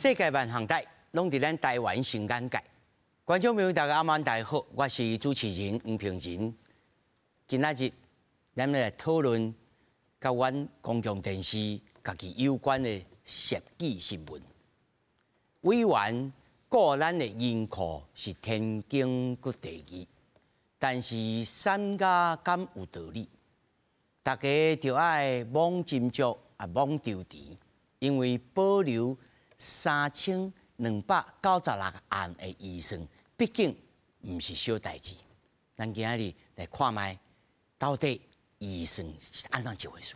世界万项代，拢伫咱台湾成眼界。观众朋友，大家晚大家好，我是主持人黄平仁。今仔日，咱来讨论甲阮公共电视家己有关的涉纪新闻。委员顾咱的人口是天经阁第二，但是三家敢有道理？大家就爱妄斟酌啊，妄丢钱，因为保留3296案的预算，毕竟毋是小代志。咱今仔日来看卖，到底预算是安怎一回事？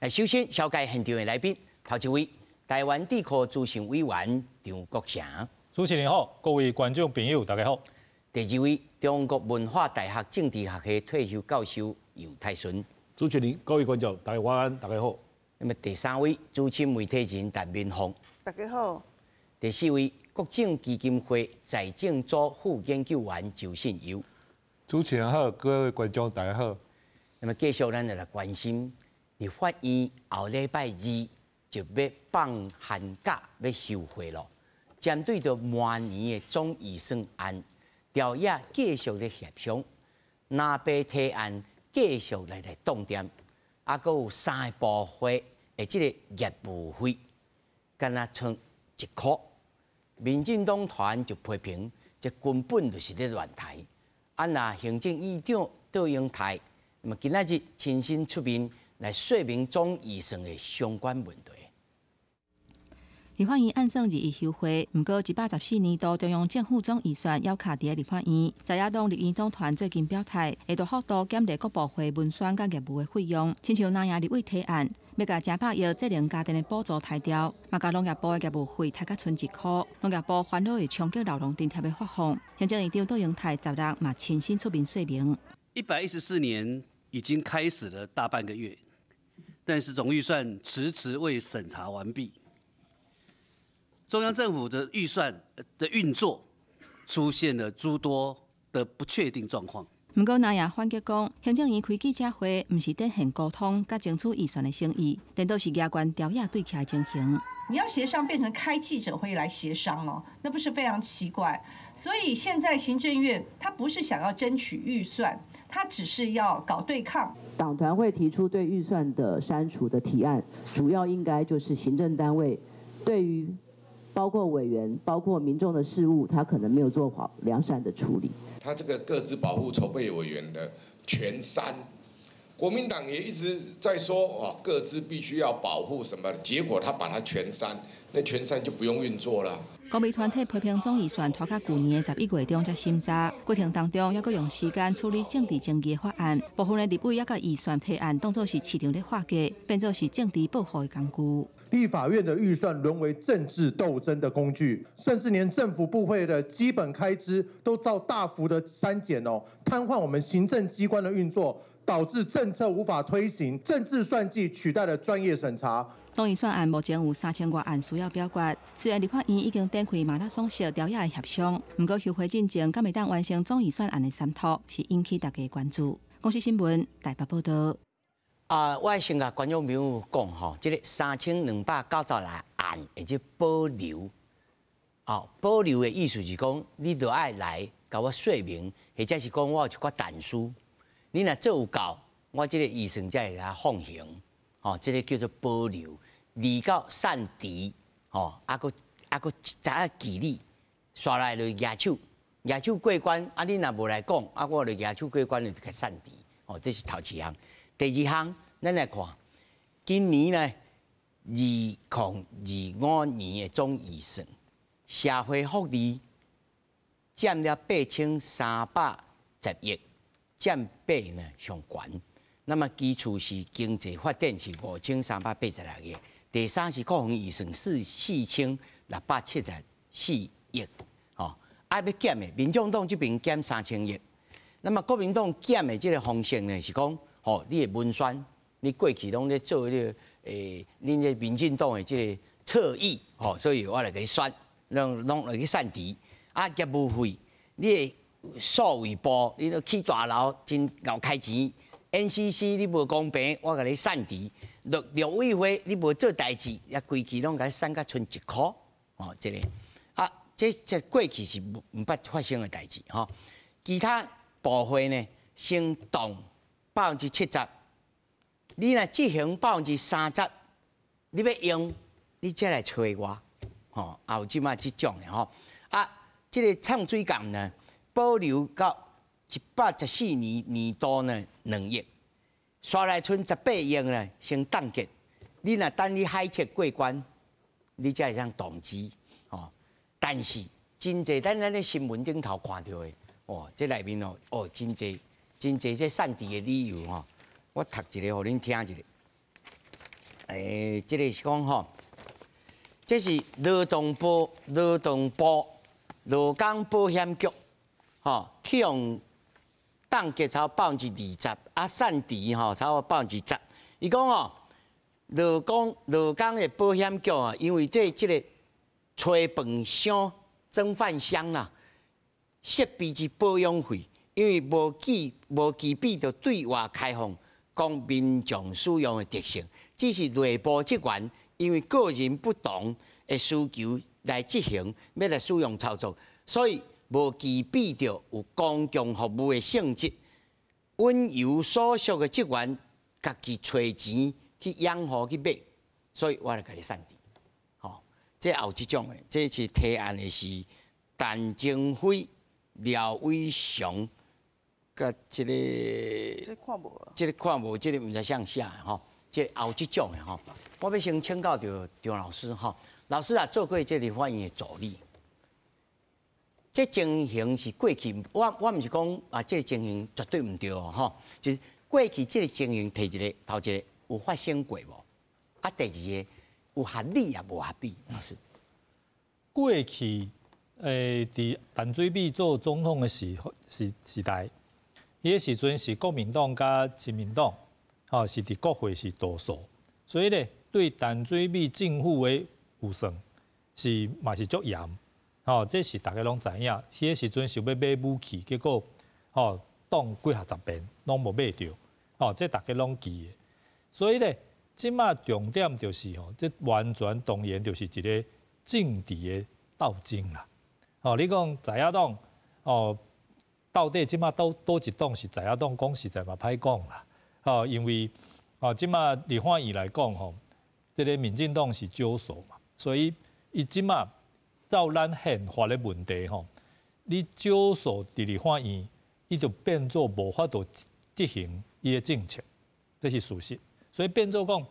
来，首先紹介現場的來賓，頭一位台灣智庫諮詢委員張國成。主持人好，各位觀眾朋友大家好。第二位中國文化大學政治學系退休教授游泰順。主持人、各位觀眾大家晚安，大家好。那麼第三位資深媒體人陳明峰。大家好。第四位國政基金會財政組副研究員周信友。主持人好，各位觀眾大家好。那麼繼續咱就來關心，立法院後禮拜二就要放寒假要休會咯。針對着明年的總預算案，朝野繼續咧協商，南北提案繼續來動點，啊，閣有3個部會的這個業務費，敢若剩1塊。民進黨團就批評，這根本就是咧亂台。啊，那行政院長杜英台，那麼今仔日親身出面來說明總預算的相關問題。立法院按算日休會，不過114年度中央政府總預算要卡佇立法院。在野黨立院黨團最近表態，會大幅度減低各部會文宣甲業務的費用，親像南亞立委提案，要甲200億節能家電的補助汰掉，嘛甲農業部的業務費汰甲剩1塊。農業部煩惱會衝擊勞動津貼的發放，行政院長杜英台10日嘛親身出面說明。114年已經開始了大半個月，但是總預算遲遲未審查完畢。中央政府的預算的運作出現了諸多的不確定狀況。不過，南亞反擊講，行政院開記者會唔是展現溝通甲爭取預算的誠意，但都是野官朝野對起來進行。你要協商變成開記者會來協商哦，那不是非常奇怪？所以現在行政院他不是想要爭取預算，他只是要搞對抗。黨團會提出對預算的刪除的提案，主要應該就是行政單位對於包括委員、包括民眾的事務，他可能沒有做好良善的處理。他這個個資保護籌備委員的全刪，國民黨也一直在說哦，個資必須要保護什麼，結果他把它全刪，那全刪就不用運作了。國民團體批評總預算拖到去年的11月中才審查，過程當中還佫用時間處理政治爭議的法案，部分的立委也甲預算提案當作是市場的化價，變作是政治保護的工具。立法院的預算淪為政治鬥爭的工具，甚至連政府部會的基本開支都遭大幅的刪減哦，癱瘓我們行政機關的運作，導致政策無法推行，政治算計取代了專業審查。總預算案目前有3000多案需要表決，雖然立法院已經展開馬拉松式朝野的協商，不過休會進前敢會當完成總預算案的審討，是引起大家關注。公視新聞台北報道。我先甲觀眾朋友講吼，即個3296案或者保留，保留的意思是講，你就愛來甲我說明，或者是講我有一寡但書，你若做有夠，我即個預算才會甲放行，即個叫做保留，離到散除，還佫早記你，刷來就舉手過關，你若無來講，我就舉手過關就甲散除，這是頭一項。第二項，咱來看，今年呢2025年的總預算，社會福利佔了8310億，佔比呢上懸。那麼基礎是經濟發展是5386億，第三是國防預算4674億，要減的，民眾黨這邊減3000億，那麼國民黨減的這個方式呢是講。你的文宣，你過去攏咧做恁個民進黨的這個側翼，所以我來給你選，攏來去散除。業務費，你的數位部，你都起大樓，真夠開錢， NCC 你无公平，我甲你散题；陆委会你无做代志，也规期拢甲你散甲剩1箍，哦，这个啊，这过去是毋捌发生的代志吼。其他部会呢，先动70%，你若执行30%，你要用，你再来找我，吼，也有即马即种的吼。啊，这个唱水港呢，保留到114年度呢2亿，刷来剩18亿呢先冻结。你若等你海测过关，你才会当动机，吼。但是真济咱咧新闻顶头看到的，哦，这内面哦，真济这散地的理由吼，我读一个，互恁听一个。这个是讲吼，这是劳动部劳工保险局，吼，去用冻结超20%，啊，散地吼超过10%。伊讲吼，劳工的保险局啊，因为对这个吹饭箱、蒸饭箱啦，设备之保养费，因为无具备着对外开放，供民众使用的特性，只是内部职员因为个人不同的需求来执行，要来使用操作，所以无具备着有公共服务的性质，允由所属的职员家己找钱去养护去买，所以我来甲你散地。吼，这也有即种的，这是提案的是陈正辉、廖伟雄，甲这个这个看无，这个毋知向下吼，这也有即种的吼。我要先请教着张老师吼，老师啊，做过这立法院的助理，这情形是过去，我毋是讲啊，这个情形绝对毋对哦吼，就是过去这个情形，头一个有发生过无？啊，第二个有合理也无合理，老师。过去伫陈水扁做总统的时代，伊个时阵是国民党甲亲民党，吼是伫国会是多数，所以咧对陈水扁政府的有算是嘛是足严，吼这是大家拢知影。迄个时阵想要买武器，结果吼党几50遍拢无买着，吼这大家拢记的。所以咧，即马重点就是吼，这完全当然就是一个政治的斗争啦。哦，你讲在野党哦，到底即马倒一党是在野党，讲实在嘛歹讲啦。哦，因为哦，即马立法院来讲吼，这个民进党是少数嘛，所以伊即马照咱宪法的问题吼，你少数伫立法院，伊就变做无法度执行伊的政策，这是事实。所以变做讲，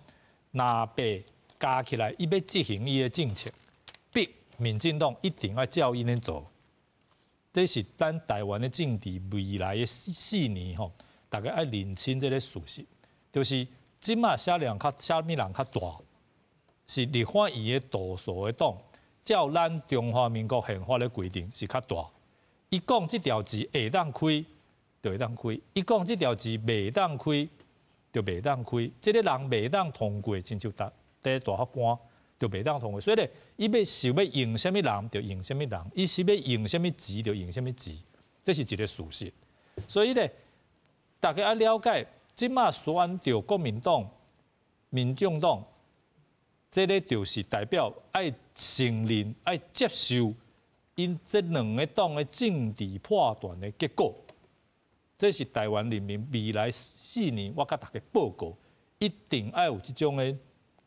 若被加起来，伊要执行伊的政策，逼民进党一定要照伊咧做。这是咱台湾的政治未来的4年吼，大家要认清这个事实，就是即马啥物人较大，是立法院的多数的党，照咱中华民国宪法的规定是较大。伊讲这条字会当开，就会当开；伊讲这条字袂当开，就袂当开。这个人袂当通过，亲像第大法官就袂当通过。所以咧，伊想要用什么人，就用什么人；伊是要用什么钱，就用什么钱。这是一个事实。所以咧，大家要了解，即马选到国民党、民众党，这个就是代表爱承认、爱接受因这两个党的政治破断的结果。这是台湾人民未来4年，我甲大家报告，一定要有这种的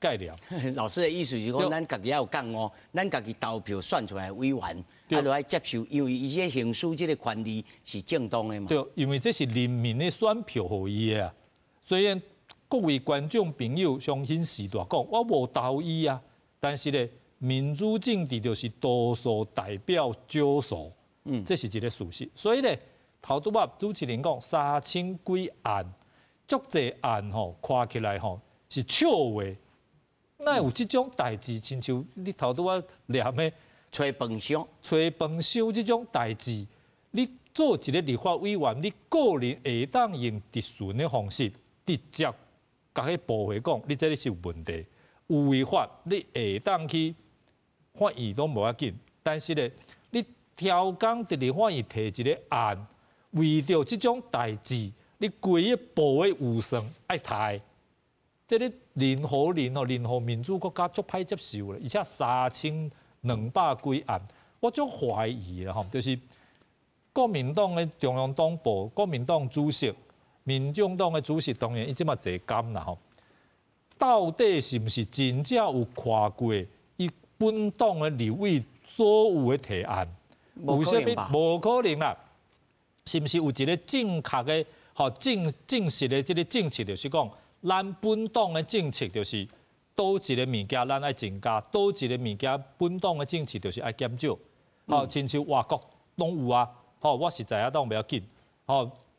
概念。老师的意思是讲，咱家己也有讲哦，咱家己投票选出来的委员，啊，就要接受，因为伊这行使这个权利是正当的嘛。对，因为这是人民的选票予伊的啊。虽然各位观众朋友相信时代讲，我无投伊啊，但是咧，民主政治就是多数代表少数，这是一个事实。所以咧。头拄仔主持人讲3000几案，足侪案吼，看起来吼是笑话。哪有这种代志？亲像你头拄仔念的吹饭箱这种代志，你做一个立法委员，你个人会当用直顺的方式，直接甲迄部会讲，你这里是有问题，有违法，你会当去法院都无要紧。但是咧，你挑工伫立法院提一个案。为着这种代志，你你规个部的预算爱抬，这个任何民主国家足歹接受咧，而且3200几案，我足怀疑啦吼，就是国民党的中央党部、国民党主席、民众党的主席当然伊即马坐监啦吼，到底是毋是真正有看过伊本党的立委所有的提案？有啥物无可能啦？是毋是有一个正确的、正实的这个政策，就是讲，咱本党的政策就是倒一个物件咱爱增加，倒一个物件本党的政策就是爱减少。亲像外国拢有啊，我是在野党不要紧，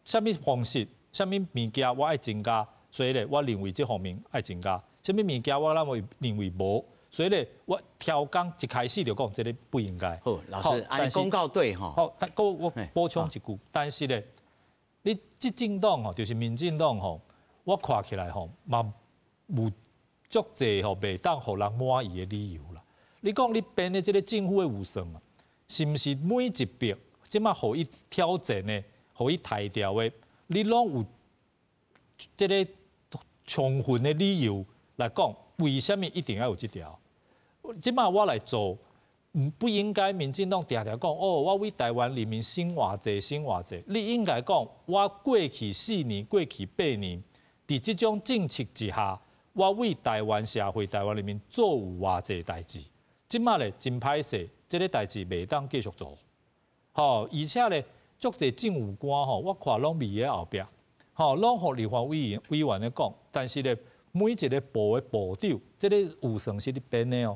啥物方式、啥物物件我爱增加，所以咧，我认为这方面爱增加。啥物物件我认为无。所以咧，我挑工一开始就讲，这个不应该。好，老师，按公告对哈。好，我补充一句，但是咧，你执政党吼，就是民进党吼，我看起来吼，嘛有足济吼袂当互人满意的理由啦。你讲你编的这个政府的预算啊，是毋是每一笔即马互伊挑战的、互伊抬调的，你拢有这个充分的理由来讲，为什么一定要有这条？即马我来做，不应该民进党常常讲哦，我为台湾人民生偌济，生偌济。你应该讲，我过去4年、过去8年，伫即种政策之下，我为台湾社会、台湾人民做有偌济代志。即马咧真歹势，即个代志袂当继续做。而且咧，足济政务官我看拢未喺后壁，拢互立法委员咧讲，但是咧，每一个部的部长，即个预算是你编的哦。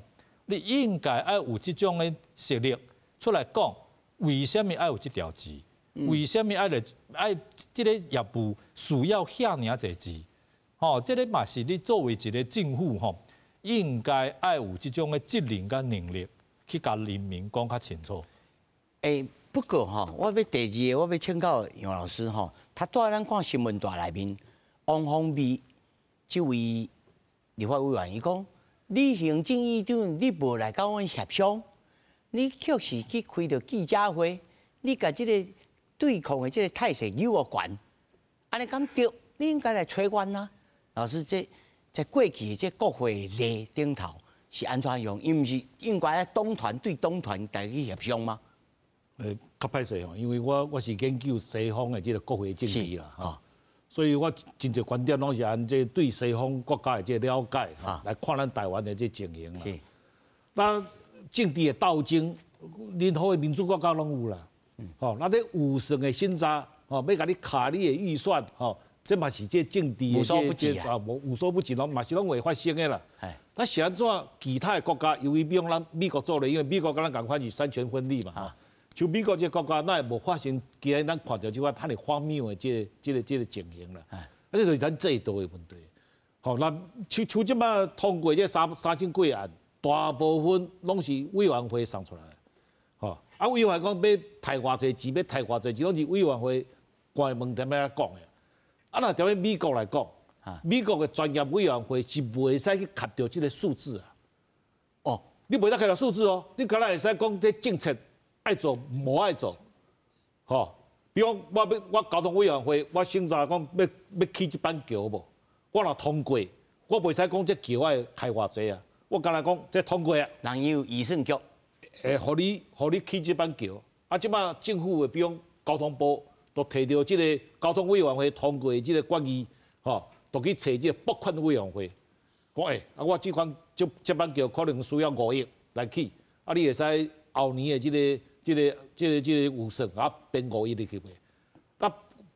你应该要有这种的实力出来讲，为什么要有这条钱？为什么爱这个业务需要遐尔侪钱？这个嘛是你作为一个政府应该要有这种的责任跟能力去甲人民讲较清楚。不过我要第二个，我要请教杨老师他带咱看新闻大内面，王宏威这位立法委员伊讲。你行政院长，你无来甲阮协商，你却是去开着记者会，你甲即个对抗的即个态势有我悬，安尼敢对？你应该来找阮啊！老师，在过去这国会例顶头是安怎用？伊毋是应该党团对党团大家去协商吗？较歹势因为我是研究西方的这个国会政治啦，所以我真侪观点拢是按这对西方国家的这了解来看咱台湾的这情形啦。那政治的斗争，任何的民主国家拢有啦。那这预算的审查，要甲你卡你的预算，这嘛是这政治的无所不及啊，无所不及拢嘛是拢会发生的啦。那是安怎？其他的国家，由于比如咱美国做的，因为美国跟咱共款是三权分立嘛。像美国这个国家，那也无发生，今日咱看到即款遐尼荒谬的这个情形啦。这就是咱制度的问题。那像即摆通过这3000几案，大部分拢是委员会送出来的。委员会讲要抬偌济钱，要抬偌济钱，拢是委员会关门点要讲的。那对于美国来讲，美国的专业委员会是袂使去卡到这个数字啊。你袂使卡到数字哦，你敢若会使讲这政策。爱做无爱做，比如我交通委员会，我审查讲要起这班桥无，我若通过，我袂使讲这桥爱开偌济啊，我敢若讲这通过啊。人有预算局，互你起这班桥，即摆政府的比如交通部都摕到这个交通委员会通过的这个决议，都去找这个拨款委员会，讲我这款这班桥可能需要5亿来起，你会使后年的这个预算编5亿入去袂？那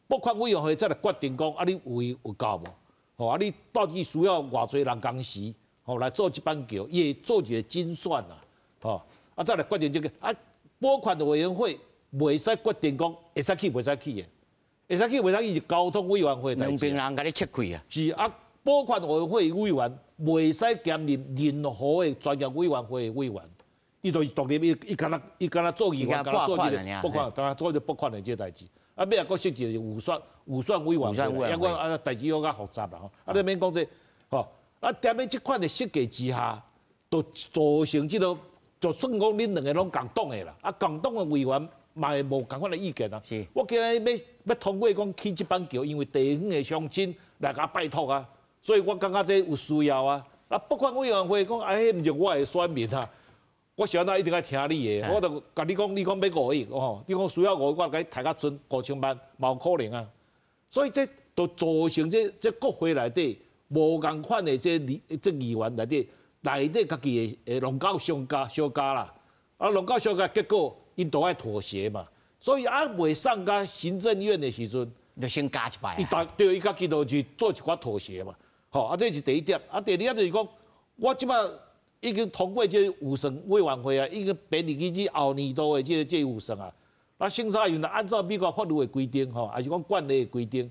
拨款委员会再来决定讲，你有够无？你到底需要偌侪人工时，来做这班桥，伊会做一个精算再来决定这个拨款的委员会袂使决定讲会使起袂使起的，会使起袂使起是交通委员会。两边人甲你切开啊！是拨款委员会委员袂使兼任任何的专业委员会的委员。伊就是独立，伊敢若做议员，敢若做这个拨款，当然做这拨款的这代志。尾也搁设一个预算委员会，因为代志又较复杂啦你免讲这，踮咧这款的设计之下，就造成这个，就算讲恁两个拢共党的啦，共党的委员嘛会无共款的意见啊。是，我今日要通过讲起这班桥，因为地方的乡亲来甲拜托啊，所以我感觉这有需要啊。啊，不管委员会讲，迄毋是我的选民啊，我想那一定要听你的，我就甲你讲，你讲要5亿哦，你讲需要5亿，我甲你抬较准5000万，嘛有可能啊。所以这就造成这国会内底无共款的这议员内底家己的弄到相加啦，啊弄到相加，结果因都爱妥协嘛。所以未上甲行政院的时阵，就先加一摆。伊家己就去做一寡妥协嘛。吼，这是第一点。第二点就是讲，我即摆已经通过这5审委员会啊，已经编入去后年度的这5审啊。审查员按照美国法律的规定，吼，还是讲惯例的规定，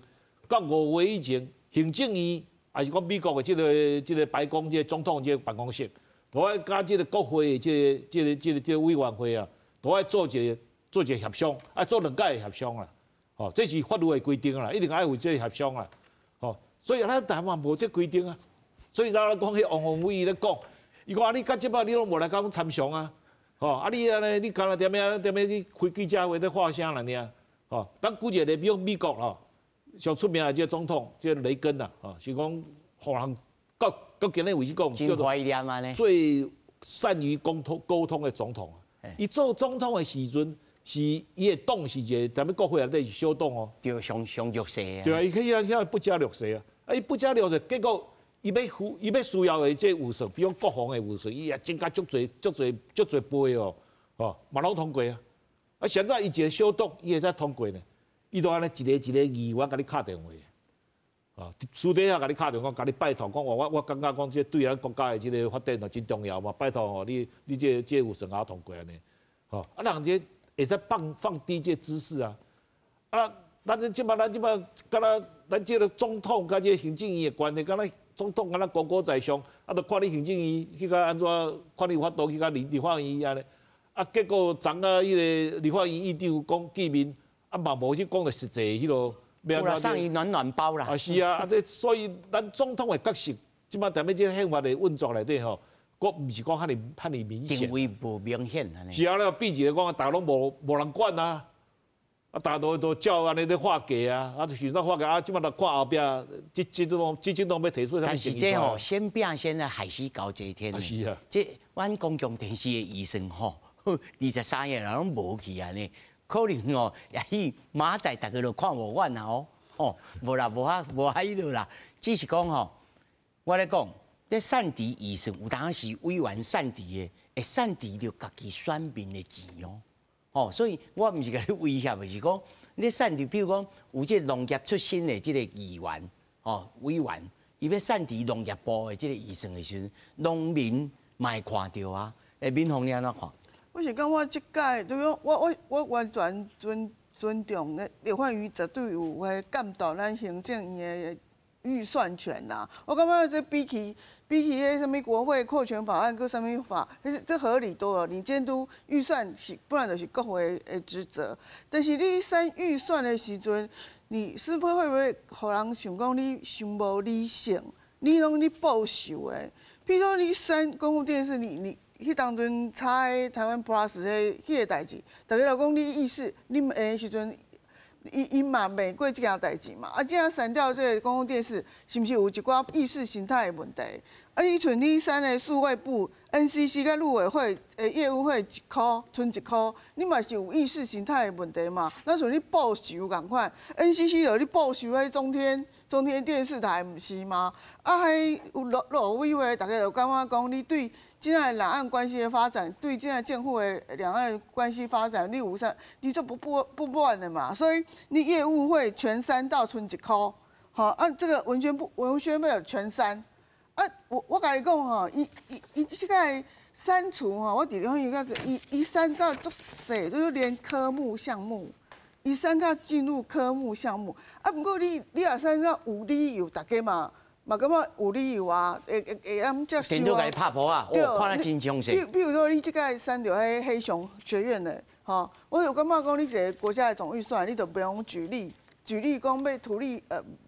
到5月以前，行政院还是讲美国的这个白宫、这总统这办公室，都爱甲这个国会的这个委员会啊，都爱做一个协商，爱做2届的协商啦。吼，这是法律的规定啦，一定爱有这个协商啦。吼。所以咱台湾无这规定啊，所以咱讲迄王宏伟咧讲，伊讲你到即摆你拢无来甲阮参详啊，吼你安尼你干那点样去开记者会咧发声啦尔，吼，咱举一个比如美国吼，上出名的这总统这雷根啊，吼是讲互人到今日为止讲叫做最善于沟通的总统啊。伊做总统的时阵，是伊的党是一个咱们国会内底是小党哦，对，上弱势啊。对啊，伊遐不加弱势啊。伊不加了势，结果伊要需要的这有数，比如国防的有数，伊也增加足侪倍哦，吼，嘛拢通过啊。啊，现在伊一个小党，伊会使通过呢？伊都安尼一个议员甲你敲电话，啊，私底下甲你敲电话，甲你拜托讲我感觉讲这对咱国家的这个发展就真重要嘛，拜托哦，你这有审查通过安尼，吼，啊，人这会使放低这姿势啊，啊。咱即摆，敢若咱即个总统甲即个行政院的关系，敢若总统敢若高高在上，啊，着看你行政院去甲安怎，看你有法度去甲立法院安尼，啊，结果昨啊，迄个立法院议长讲见面，啊嘛无去讲着实际迄落，有啦，送伊暖包啦。啊是啊，所以咱总统的角色，即摆踮咧即个宪法的运作内底吼，佫毋是讲遐尼明显。定位无明显安尼。是啊，比一个讲大陆无人管啊。啊，大家都照安尼咧画价啊，啊，就是那画价啊，即摆就看后壁，这种要提出。但是这吼，先变先的海西搞这一天。是啊。这阮公共电视的医生吼，23个人拢无去安尼，可能哦，也许明仔大家都看无阮啊哦，无啦，无迄落啦，只是讲吼，我咧讲，这善治医生有当时委员善治的，会善治着家己选民的钱哦。哦，所以我毋是甲你威胁的，是讲你善治，比如讲有这农业出身的这个议员，哦，委员，伊要善治农业部的这个医生的时阵，农民嘛会看到啊。民众你安怎看？我是讲我即届，就讲我完全尊重立法院绝对有会监督咱行政院的预算权啦。我感觉这比起迄什么国会扩权法案，搁什么法，这合理多了。你监督预算是本来就是国会的职责，但是你删预算的时阵，你是不会不会互人想讲你伤无理性？你拢你报酬的，譬如说你删公共电视，你迄当阵插台湾 Plus 迄个代志，大家就讲你意识，你下时阵。伊嘛袂过即件代志嘛，啊，即样删掉这个公共电视，是毋是有一寡意识形态的问题？啊，你像你删的数位部、NCC 甲陆委会业务费1块，剩1块，你嘛是有意识形态的问题嘛？那像你报酬共款 ，NCC 有你报酬迄中天电视台，毋是吗？啊，迄有陆委会，大家就感觉讲你对。现在两岸关系的发展，对现在政府的两岸关系发展，你就不乱的嘛，所以你业务会全删到剩1块，好，按这个文宣费全删，啊，我跟你讲吼，伊这个删除吼，我伫咧看伊个伊删到足细，就是连科目项目，伊删到进入科目项目，啊，不过你也删到有理由，大家嘛感觉有理由啊，会当接受啊。电脑甲你拍婆啊，哦，看得真详细。比如说，你即个删掉迄黑熊学院的，吼，我有感觉讲你一个国家的总预算，你就不用举例讲要图利，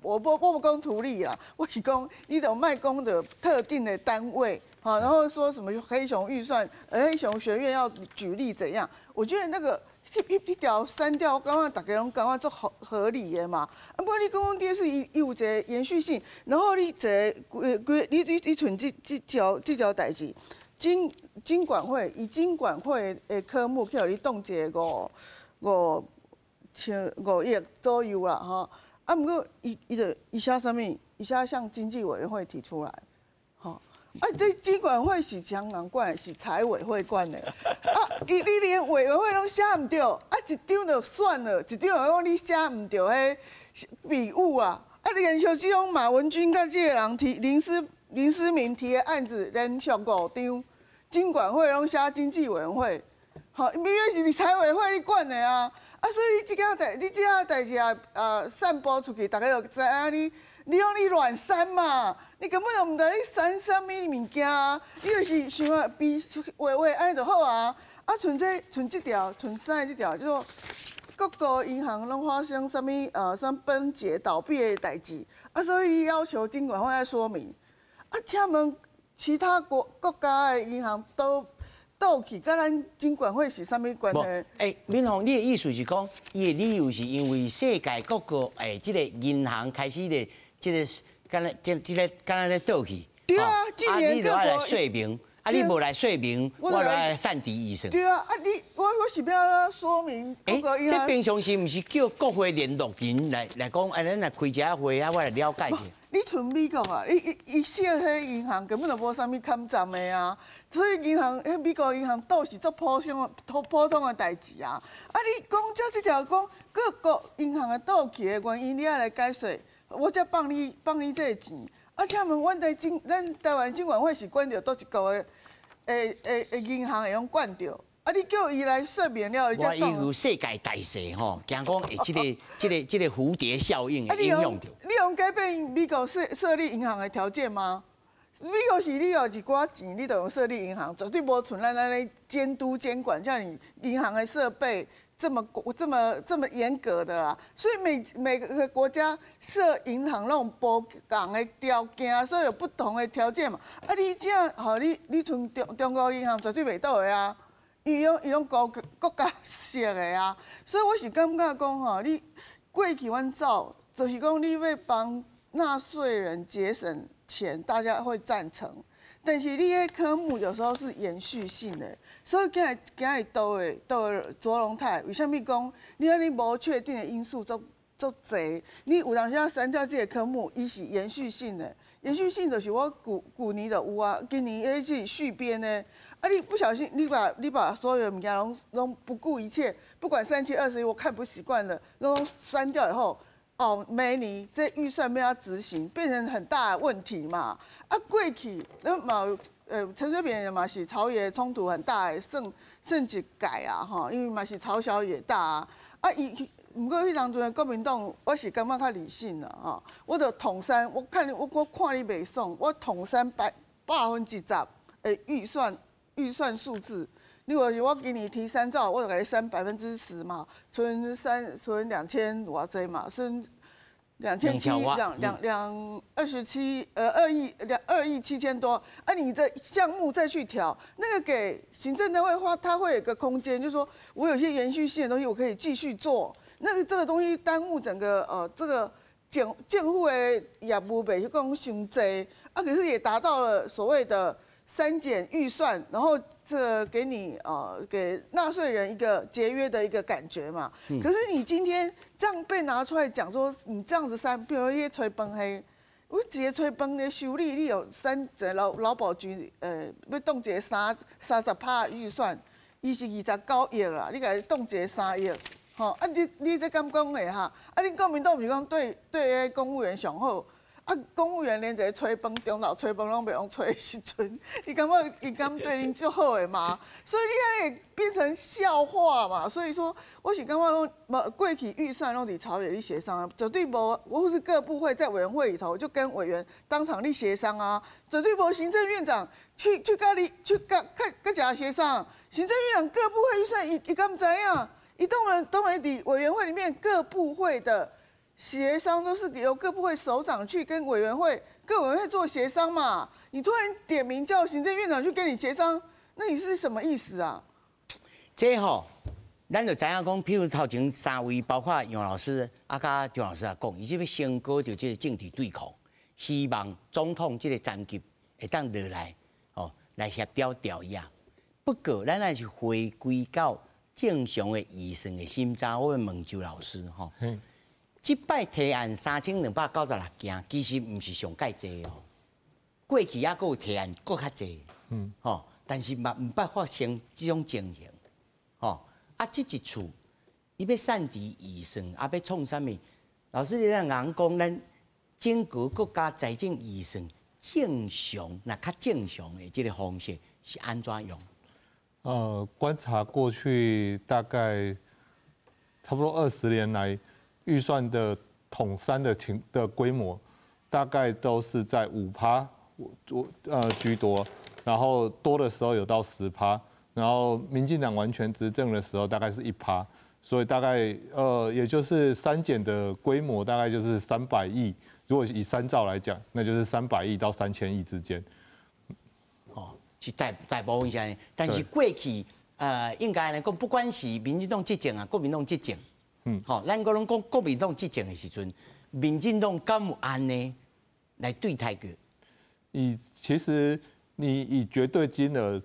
我不讲图利啦，我是讲你就卖讲的特定的单位，好，然后说什么黑熊预算，黑熊学院要举例怎样？我觉得那个迄条删掉，我感觉大家拢感觉足合理的嘛。啊，不过你讲第是伊有一个延续性，然后你你存这条代志，经管会以经管会的科目去互你冻结5亿左右啦，吼。啊，不过伊写啥物？伊写向经济委员会提出来，吼。啊，这经管会是谁人管的？是财委会管的。啊，你连委员会拢写唔对，啊，一张就算了，一张又讲你写唔对，迄笔误啊。啊，连续这种马文君甲这个人提林思明提的案子，连续5张，经管会拢写经济委员会，好，明明是你财委会你管的啊。啊，所以你这件代志啊，散播出去，大家就知影你用你乱删嘛，你根本就唔知你删啥物物件啊，你就是想要比话安尼就好啊。啊，剩这条，剩3这条，就说各个银行拢发生啥物像崩解倒闭的代志，啊，所以你要求金管会来说明。啊，请问其他国家的银行都去，甲咱金管会是啥物关系？敏宏，你的意思是讲，伊的理由是因为世界各个这个银行开始的这个敢若咧倒去。对啊，今年各国来说明，啊，你无来说明，我来散敌医生。对啊，啊我是要说明各个银行。这平常时毋是叫国会联络人来讲，咱来开一下会啊，我来了解一下。你像美国啊，伊小迄银行根本就无啥物看站的啊，所以美国银行倒是足普通的代志啊。啊，你讲这条讲各国银行的倒去的原因，你要来解释，我才放你这个钱。啊，请问咱台湾金管会是管着倒一个银行会用管着？啊，你叫伊来说明了，伊才讲。我有世界大势吼，惊讲会这个蝴蝶效应会影响到。你用改变美国设立银行的条件吗？美国是你有一寡钱，你就用设立银行，绝对无存咱安尼监督监管，像你银行的设备这么严格的啊。所以每个国家设银行那种不同的条件，所以有不同的条件嘛。啊，你这样好，你存中国银行绝对袂倒的啊。伊用国家式的啊，所以我是感觉讲吼，你过去阮走，就是讲你要帮纳税人节省钱，大家会赞成。但是你迄科目有时候是延续性的，所以今日倒卓荣泰，为什么讲你安尼无确定的因素足侪？你有当时要删掉这个科目，伊是延续性的。延续性就是我旧年就有啊，今年迄是续编呢。啊，你不小心，你把所有的物件拢不顾一切，不管3721，我看不习惯了，拢删掉以后，每年这预算没有执行，变成很大的问题嘛。啊，过去那嘛，陈水扁嘛是朝野冲突很大的，甚至改啊哈，因为嘛是朝小野大啊。啊，不过迄当阵国民党，我是感觉较理性啦哈，我就统删，我看你袂爽，我统删10%的预算数字，你话是我给你提3兆，我就给你删10%嘛，存2000偌济嘛，剩2亿7000多，啊，你的项目再去调，那个给行政单位花，它会有个空间，就是说我有些延续性的东西，我可以继续做，这个东西耽误整个这个政府的业务袂去讲伤济，啊，可是也达到了所谓的删减预算，然后给你给纳税人一个节约的一个感觉嘛。可是你今天这样被拿出来讲说，你这样子删，比如一些吹崩黑，我直接吹崩的修理，你有劳保局要冻结30%预算，伊是29亿啦，你给冻结3亿，吼啊你这敢讲的哈？啊你国民党不是讲对公务员上好？啊，公务员连一个吹崩、中老吹崩拢袂用吹的时阵，你感觉伊敢对恁足好的嘛？所以你安尼变成笑话嘛？所以说，我是感觉讲，过去预算拢伫朝野里协商啊，绝对无，或是各部会在委员会里头就跟委员当场立协商啊，绝对无行政院长去甲甲协商，行政院长各部会预算伊敢知影？伊当然伫委员会里面各部会的。协商都是由各部会首长去跟各委员会做协商嘛。你突然点名叫行政院长去跟你协商，那你是什么意思啊？这吼，咱就知影讲，譬如头前3位，包括杨老师甲张老师也讲，伊即要升高着即个政治对抗，希望总统即个层级会当落来，来协调调压。不过，咱还是回归到正常的议算的心态。我要问周老师即摆提案3296件，其实毋是上介济哦。过去还佫有提案佫较济，但是嘛毋捌发生即种情形，即一次，伊要散治预算，要创啥物？老师你咱讲咱整个国家财政预算正常，那较正常的即个方式是安怎用？观察过去大概差不多20年来，预算的统3的规模，大概都是在5%居多，然后多的时候有到10%。然后民进党完全执政的时候，大概是1%，所以大概也就是删减的规模大概就是300亿。如果以3兆来讲，那就是300亿到3000亿之间。是大部分是，但是过去应该来讲，不管是民进党执政啊，国民党执政，咱个拢讲国民党执政的时阵，民进党敢有安呢来对待个？其实你以绝对金额。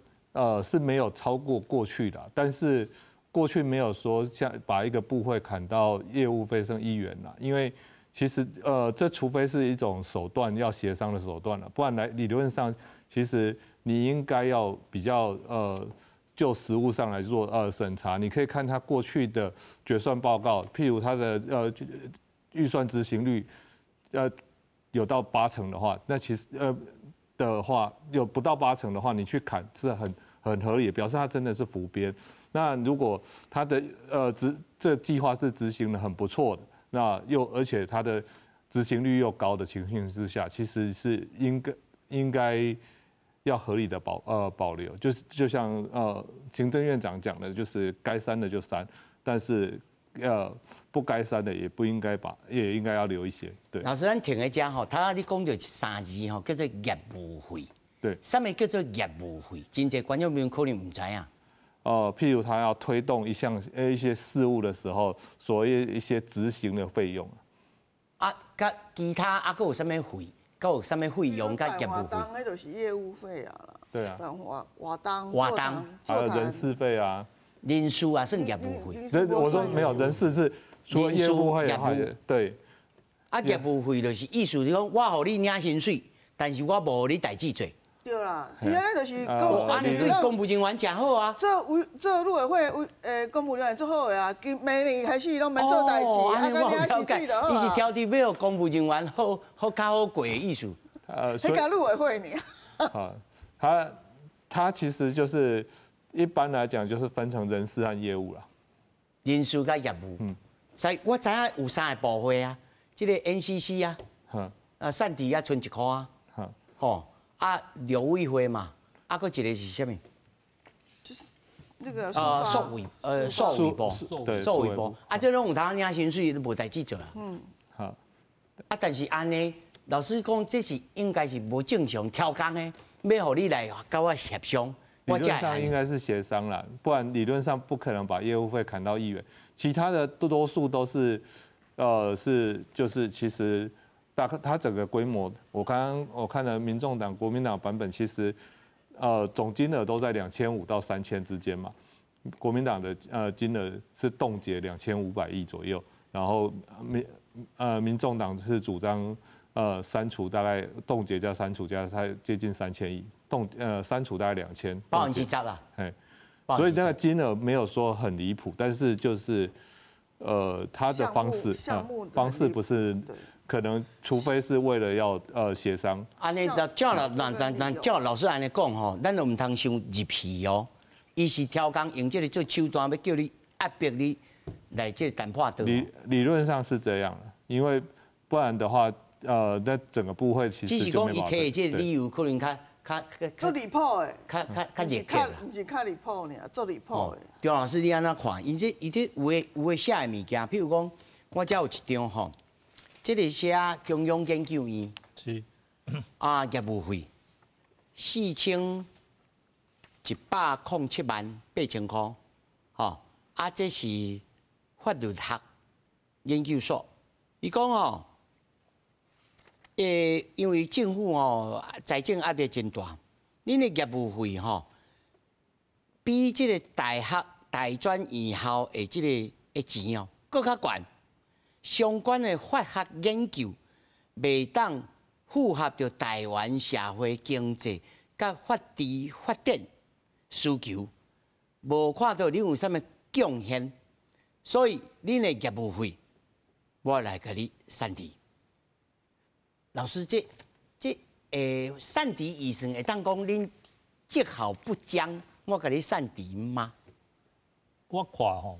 是没有超过过去的，但是过去没有说像把一个部会砍到业务费剩1元啦，因为其实这除非是一种手段要协商的手段了，不然理论上其实你应该要比较就实务上来做审查。你可以看他过去的决算报告，譬如他的预算执行率有到80%的话，那其实的话有不到80%的话，你去砍是很合理，表示它真的是浮编。那如果它的这计划是执行的很不错的，那而且它的执行率又高的情形之下，其实是应该要合理的保留。就像行政院长讲的，就是该删的就删，但是不该删的也不应该也应该要留一些。对，老师，咱停在这他你讲到3字叫做业务费。对，什么叫做业务费？真侪观众朋友可能唔知影。譬如他要推动一些事务的时候，所谓一些执行的费用。甲其他佫有啥物费？佫有啥物费用？甲业务费？那就是业务费啊啦。对啊。活动。还有人事费啊。人事啊，算业务费。我说没有，人事是除了业务费的话，对。业务费就是意思是讲，我互你领薪水，但是我无你代志做。对啦，伊安尼就是对公务人员真好啊。做陆委会公务人员做好的啊，明年开始拢免做代志，啊，甲领薪水就好啊。伊是挑剔要公务人员较好过的意思。迄个陆委会呢？他其实就是一般来讲就是分成人事和业务啦。人事甲业务，所以我知影有3个部会啊，这个 NCC 啊，散地啊，存1块啊，流委会嘛，佫一个是啥物？就是那个数位部，这拢有通领薪水，都无代志做啊。好。但是安尼，老师讲这是应该是无正常挑工的，要互你来跟我协商。理论上应该是协商啦，不然理论上不可能把业务费砍到1元。其他的多数都是，就是其实。它整个规模，我看了民众党、国民党版本，其实总金额都在2500到3000之间嘛。国民党的金额是冻结2500亿左右，然后民众党是主张删除大概冻结加删除加才接近3000亿，删除大概2000。80%啦。所以那个金额没有说很离谱，但是就是它的方式不是。可能，除非是为了要协商。安尼，照老师安尼讲吼，咱就唔通伤入戏哦。伊是挑工用这个做手段，要叫你压迫你来这谈判的。理论上是这样的，因为不然的话，那整个部会其实只是讲伊提的这个理由可能较做离谱的，较热血啦。唔是较离谱呢，做离谱的。张老师，你安怎看？伊这有诶写的物件，譬如讲，我遮有一张吼。这个写中央研究院是业务费4107万8千块，啊，这是法律学研究所，伊讲哦，因为政府哦财政压力真大，恁的业务费吼，比这个大学大专院校的这个钱哦，搁较悬。相关的法学研究未当符合着台湾社会经济甲法治发展需求，无看到你有啥物贡献，所以恁的业务费，我来甲你删除。老师，这删除医生会当讲恁绩效不彰，我甲你删除吗？我看吼，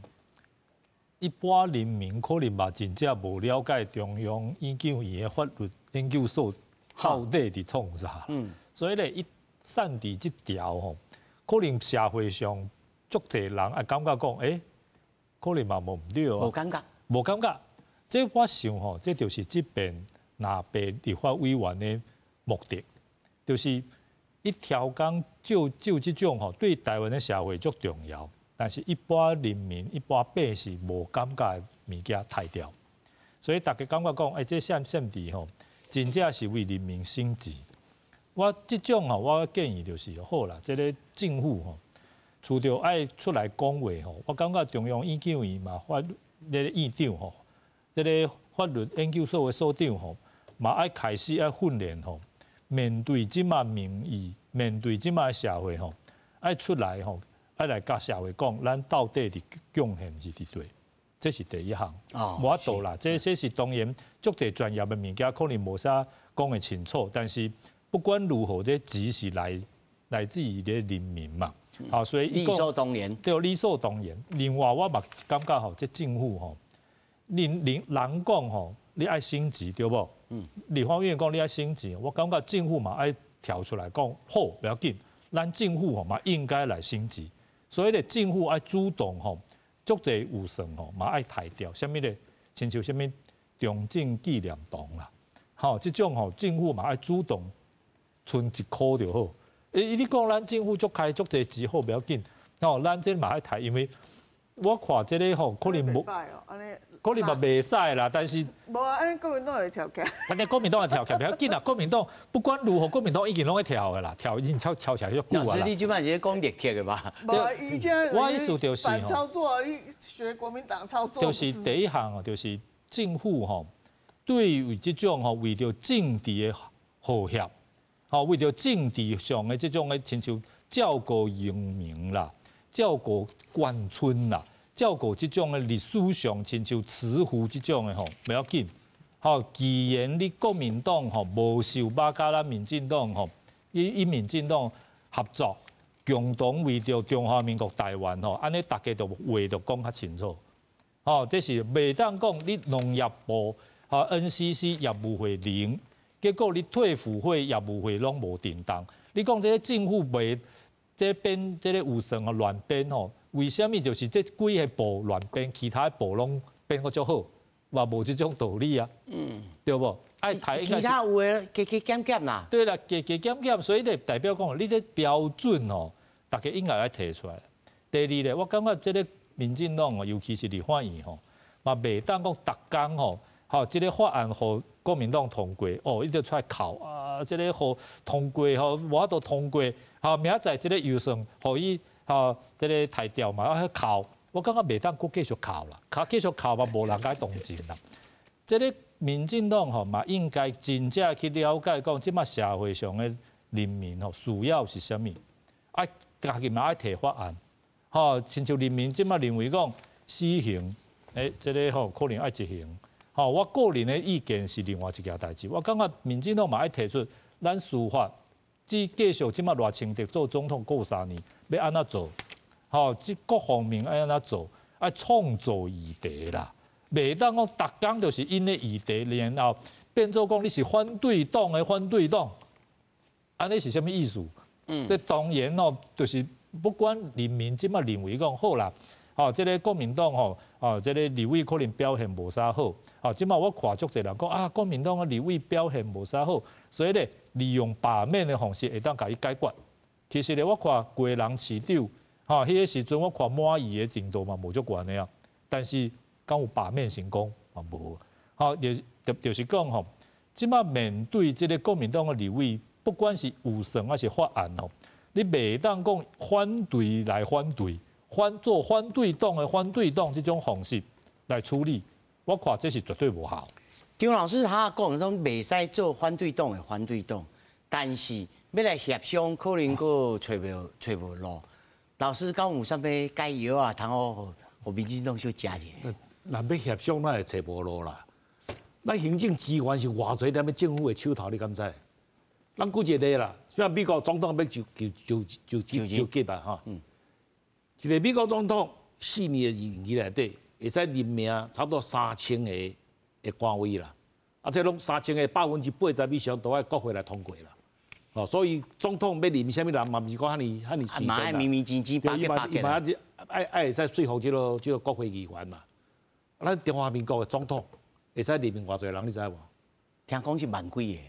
一般人民可能嘛真正无了解中央研究院的法律研究所到底伫创啥。所以咧，伊删除这条吼，可能社会上足侪人也感觉讲，可能嘛无毋对啊。无感觉，无感觉。这我想吼，这就是这边若被立法委员的目的，就是一条讲就这种吼，对台湾的社会足重要。但是，一般人民、一般百姓无感觉的物件太掉，所以大家感觉讲，这删除吼，真正是为人民生计。我这种吼，我建议就是好啦，这个政府吼，除了爱出来讲话吼，我感觉中央研究院嘛，法律院长吼，这个法律研究所的所长吼，嘛爱开始爱训练吼，面对即马民意，面对即马社会吼，爱出来吼。爱来甲社会讲，咱到底的贡献是伫对，这是第一项。无法度啦，这是当然，足侪专业的物件可能无啥讲得清楚，但是不管如何，这钱是来自于咧人民嘛。好，所以理所当然。对，理所当然。另外，我嘛感觉吼，这政府吼，人讲吼，你爱升级对无？立法院讲你爱升级，我感觉政府嘛爱跳出来讲，好，不要紧，咱政府吼嘛应该来升级。所以咧，政府爱主动吼，足侪有算吼，嘛爱抬掉，啥物咧？亲像啥物中正纪念堂啦，吼，即种吼，政府嘛爱主动存1箍就好。你讲咱政府足开足侪钱好不要紧，吼，咱这嘛爱抬，因为我看这个吼，可能无，可能嘛袂使啦，但是无啊，安尼国民党会跳起来。安尼国民党会跳起来，不要紧啦，国民党不管如何，国民党已经拢会跳的啦，跳已经跳起来就久啊啦。老师，你即摆是讲立体的吧？无，伊这我意思就是反操作，你学国民党操作。就是第一项哦，就是政府吼，对于这种吼为着政治的和谐，吼为着政治上的这种的亲像照顾人民啦，照顾眷村啦。照顾这种的历史上，亲像慈湖这种的吼，不要紧。吼，既然你国民党吼无受把甲咱民进党吼，与民进党合作，共同为着中华民国台湾吼，安尼大家就话就讲较清楚。吼，这是袂当讲你农业部吼 NCC 业务费0，结果你退辅会业务费拢无叮当。你讲这个政府袂这编这个有算吼乱编吼。为什么就是这几个部乱编，其他部拢编得足好，嘛无这种道理啊？对不？爱台其他有诶加加减减啦。对啦，加加减减，所以咧代表讲，你这标准哦，大家应该来提出来。第二咧，我感觉这个民进党哦，尤其是立法院吼，嘛袂当讲逐工吼，好，这个法案互国民党通过，哦，伊就出来考啊，这个互通过吼，无法度通过，好，明仔载这个预算互伊。吼，这个抬掉嘛，啊，考，我感觉袂当继续考啦，继续考嘛，无人该同情啦。这个民进党吼嘛，应该真正去了解讲，即马社会上的人民吼需要是啥物，啊，家己嘛爱提法案，吼，亲像人民即马认为讲死刑，这个吼可能爱执行，吼，我个人的意见是另外一件代志，我感觉民进党嘛爱提出咱司法。继续即马赖清德做总统过3年，要安怎做？吼，即各方面爱安怎做？爱创造议题啦，袂当讲逐工就是因的议题，然后变做讲你是反对党的反对党，安尼是啥物意思？这当然哦，就是不管人民即马认为讲好啦，吼，这个国民党吼，哦，这个立委可能表现无啥好，哦，即马我看足侪人讲啊，国民党的立委表现无啥好，所以咧。利用罢免的方式会当甲伊解决。其实咧，我看贵人市长，吼，迄个时阵我看满意的程度嘛无足悬的啊，但是敢有罢免成功嘛无？好，就是讲吼，即摆面对即个国民党的立委，不管是有算还是法案吼，你袂当讲反对来反对，做反对党的反对党这种方式来处理，我看这是绝对无效。张老师他讲说袂使做反对党的反对党，但是要来协商，可能佫找无路。老师敢有啥物解药啊？通好互民进党小食者。若要协商，咱会找无路啦。咱行政资源是偌侪踮咧政府的手头，你敢知？咱举一个例啦，像美国总统要就职吧，哈。一个美国总统4年的任期内底，会使任命差不多3000个的官位啦。啊，这拢3000个80%以上都要国会来通过啦。哦，所以总统要任啥物人嘛，毋是讲遐尼随便啦。嘛爱明明真真、白白白伊嘛爱会使说服这个国会议员嘛。咱中华民国的总统会使任命偌侪人，你知无？听讲是万几个。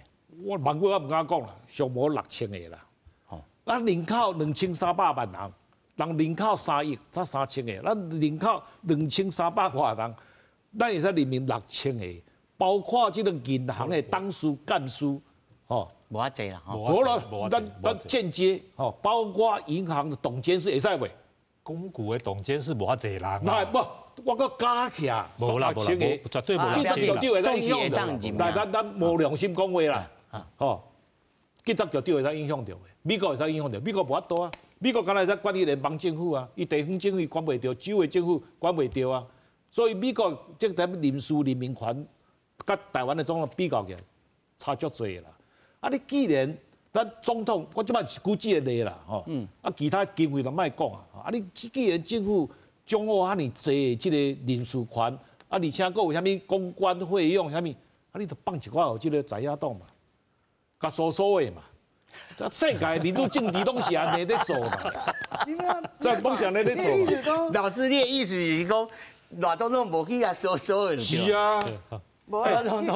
我万几我唔敢讲啦，上无6000个啦。吼，咱人口2300万人，人口3亿才3000个，咱人口2300多人，咱会使任命6000个，包括这个银行的董事、干事，吼，无遐济啦，吼。无啦，咱间接吼，包括银行的董监事会使袂？公股的董监事无遐济人啊。那不，我搁加起啊，6000个，绝对无记者条条会使影响着。来，咱无良心讲话啦，吼，记者条条会使影响着的。美国会使影响着，美国无法度啊。美国敢若会使管理联邦政府啊，伊地方政府管袂着，州的政府管袂着啊。所以美国这点人事任命权，甲台湾的总统比较起来，差足多啦。啊，你既然咱总统，我即摆是举这个例啦，吼，啊，其他经费就莫讲啊。啊，你既然政府掌握遐尼济即个人事权，啊，而且佫有啥物公关费用，啥物，啊，你就放一寡互即个在野党嘛，甲所的嘛。世界民主政治拢是安尼咧做嘛，这拢是安尼咧做。老师，你的意思是讲，赖总统无去啊，所的就是啊。无，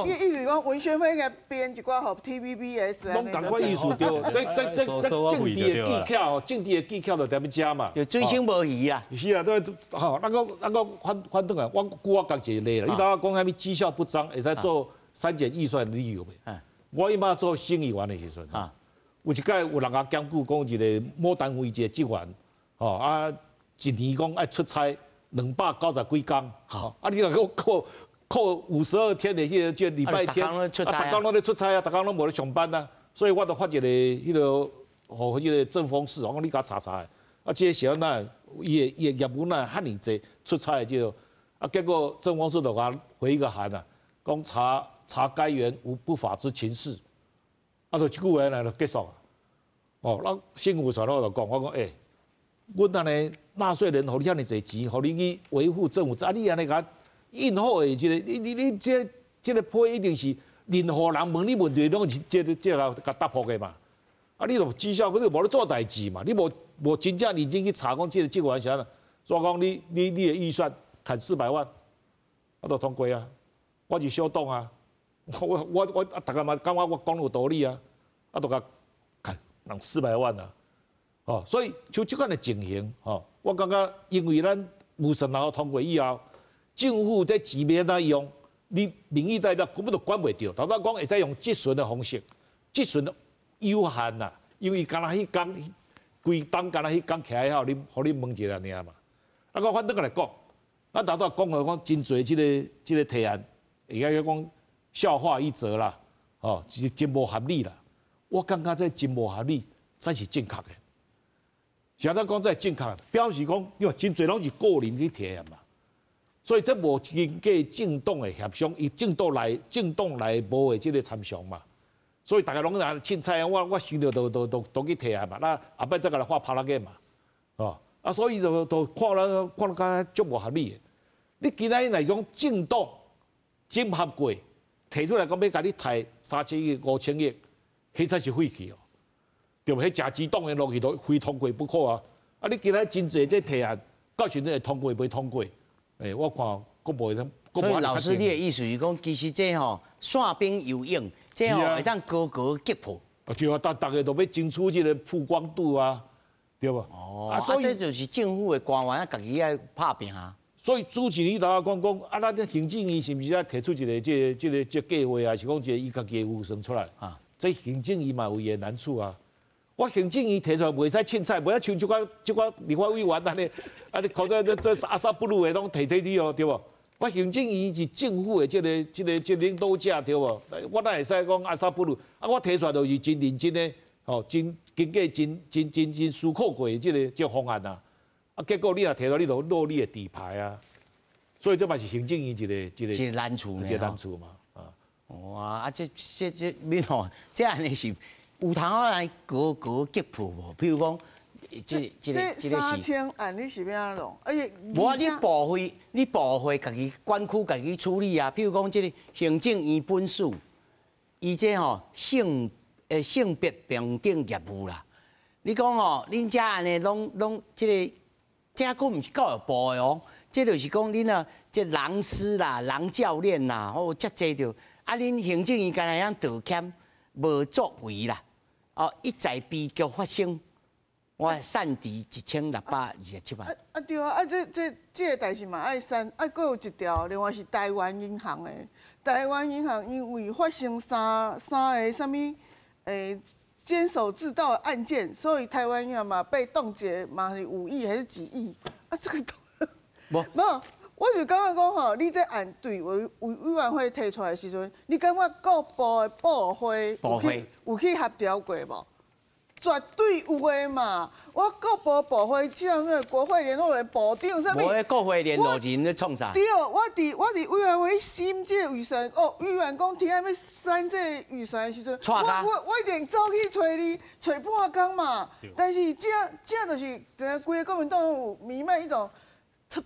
意思讲文宣会应该编一寡互 TVBS 拢同款意思对，这政治的技巧，政治的技巧就踮咧遮嘛。就水清无鱼啊。是啊，对，吼，咱个反倒来，我讲一个例啦，你头仔讲啥物绩效不彰，会使做删减预算理由袂？我以前做省议员的时阵，有一届有人甲检举讲一个某单位一个职员，吼啊，一年讲爱出差290几工，吼啊，你若给我扣52天的迄个礼拜天，啊，逐工拢咧出差啊，逐工拢无咧上班啊，所以我就发一个迄个，互迄个政风室，我讲你甲查查的，啊，这个时候呐，伊的业务呐遐尼济出差的这个，啊，结果政风室就甲回一个函啊，讲查该员无不法之情事，啊，就一句话来就结束啊。哦，咱新闻上头就讲，我讲阮安尼纳税人，互你遐尼济钱，互你去维护政府，啊，你安尼甲印好的这个，你这个批一定是任何人问你问题，拢是这个甲答复的嘛。啊，你就绩效，你就无咧做代志嘛，你无真正认真去查讲这个职员是安怎，所以讲你的预算砍400万，我都通过啊，我是小党啊，我大家嘛感觉我讲有道理啊，啊，都甲砍人400万啊，哦，所以像这款的情形，哦，我感觉因为咱无审然后通过以后。政府在钱要哪用？你民意代表根本就管袂着。头先讲会使用质询的方式，质询有限啦，因为干那迄工规档干那迄工徛喺后，你互你问一下尔嘛。啊，我反倒来讲，咱头先讲真侪即个提案，会使讲笑话一则啦，哦，是真无合理啦。我感觉这真无合理，才是正确的。是安怎讲才正确？表示讲，因为真侪拢是个人去提案嘛。所以这无经过政党的协商，以政党内部的这个参详嘛。所以大家拢在凊彩啊，我想着都去提案嘛。那后摆再来画拍拉个嘛，哦啊，所以就看了甲足无合理的。你今仔日来讲政党整合过提出来讲要甲你抬3000亿、5000亿，迄才是废去哦。对不？迄假激动的落去都非通过不可啊！啊，你今仔真侪这提案，到时阵会通过袂通过？我看国无通。所以老师，你的意思是讲，其实这吼散兵游勇，这吼会当高击破。对啊，大家都要争取这个曝光度啊，对不？哦，所以就是政府的官员家己要拍拼啊。所以主持人头下讲，咱行政院是不是要提出一个这计划啊？是讲一个伊家己的预算出来啊？这行政院嘛有伊的难处啊。我行政院提出来袂使凊彩，袂使像这个立法委员安尼，靠这阿萨布鲁的拢提哦，对不？我行政院是政府的这个领导者，对不？我哪会使讲阿萨布鲁？我提出来就是真认真的，真经过真思考过的这方案啊。结果你若提出来，你就落你的底牌啊。所以这嘛是行政院一个难处呢，一个难处嘛。哇，这你吼，这安尼是有通来高吉谱无？譬如讲，这3000案你是要安弄？而且无啊，你部会家己管区家己处理啊。譬如讲，这个行政院本署，伊这吼性别平等业务啦。你讲哦，恁遮安尼拢这个。这个毋是教育部的哦，这就是讲恁啊，这人师啦、人教练啦，哦，遮济着。啊，恁行政院干那样道歉，无作为啦。哦，一再悲剧发生，我善敌1627万。对啊，这个代志嘛爱删，搁有一条，另外是台湾银行的。台湾银行因为发生三个什么监守自盗的案件，所以台湾银行嘛被冻结嘛是5亿还是几亿啊？这个都无，我就感觉讲吼，你这案对委员会提出来的时阵，你感觉各部的部会有去协调过无？绝对有的嘛！我各部会像那国会联络人部长啥物？无个国会联络人咧创啥？对，我伫委员会审这预算，委员讲提案要删这预算的时阵，我一定走去找你，找半工嘛。但是这就是规个国民党有弥漫一种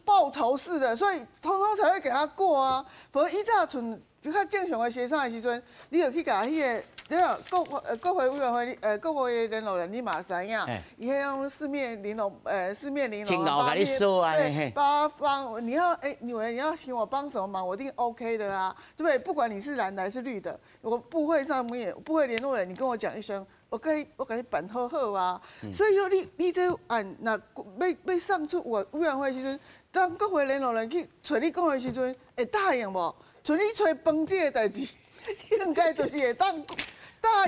报仇式的，所以通通才会给他过啊。不过以早像较正常的协商的时阵，你就去甲迄个。对啊，国会委员会，国会联络人你嘛知影，伊迄种四面玲珑，对，帮你要你要请我帮什么忙，我一定 OK 的啊，对不对？不管你是蓝的还是绿的，我部会上面部会联络人，你跟我讲一声，我给你办好好啊。所以说你这案那要上出委员会时阵，当国会联络人去找你讲的时阵，会答应无？像你找饭这个代志，应该就是会当。